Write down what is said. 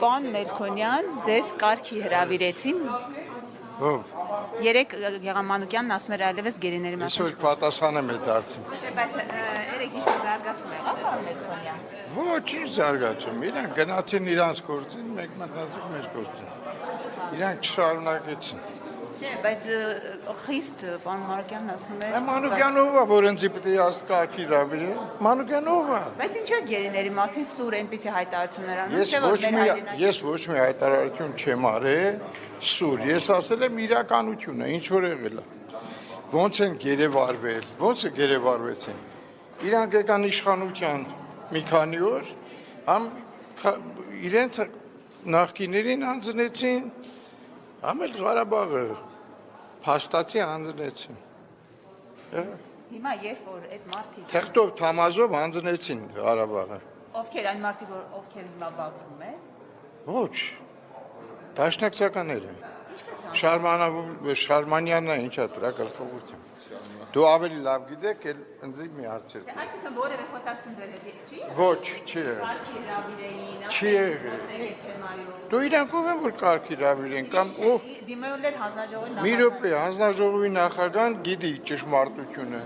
Պարոն Մելքոնյան, ձեզ կարգի հրավիրեցին։ Ով։ Երեք Եղամանուկյանն ասում էր այլևս գերիների մասին։ Այսօր պատասխանեմ այդ հարցին։ Բայց երեք ինչ զարգացում եղավ, պարոն Մելքոնյան։ Ոչինչ զարգացում, իրանք գնացին իրանց գործին, մենք մտնացինք մեր գործին։ Իրանք չշարունակեցին։ Չէ, բայց խիստ պարոն Մանուկյանն ասում է։ Մանուկյանով է, որ ինձ պետք է կարգի հրավիրի։ Մանուկյանով է։ Բայց ինչա գերիների մասին սուր այնպեսի հայտարարություններ անում, Ես ոչ մի հայտարարություն չեմ արել, սուր, ես ասել եմ իրականությունը, ինչ որ եղել է։ Ոնց են գերեվարվել, ոնց է գերեվարվեցին։ Իրանք եկան իշխանության մի քանի օր, համ իրենց նախկիներին հանձնեցին, համ էլ Ղարաբաղը փաստացի հանձնեցին։ Հիմա երբ որ այդ մարդիկ Թղթով Թամազով հանձնեցին Ղարաբաղը։ ովքեր այն մարդիկ ովքեր հիմա բացում են։ Ոչ։ Դաշնակցականները։ Շարմանյանն է, ինչա դրա գլխավորություն։ Դու ավելի լավ գիտեք, ինձ մի հարցեր։ Այսինքն որևէ խոսակցություն ձեր հետ չի։ Ոչ, չի եղել։ Չի եղել։ Դու իրանք ով են որ կարգի հրավիրեն կամ ով։ Դիմել էր հանձնաժողովի Մի րոպե, հանձնաժողովի նախագահան գիտի ճշմարտությունը։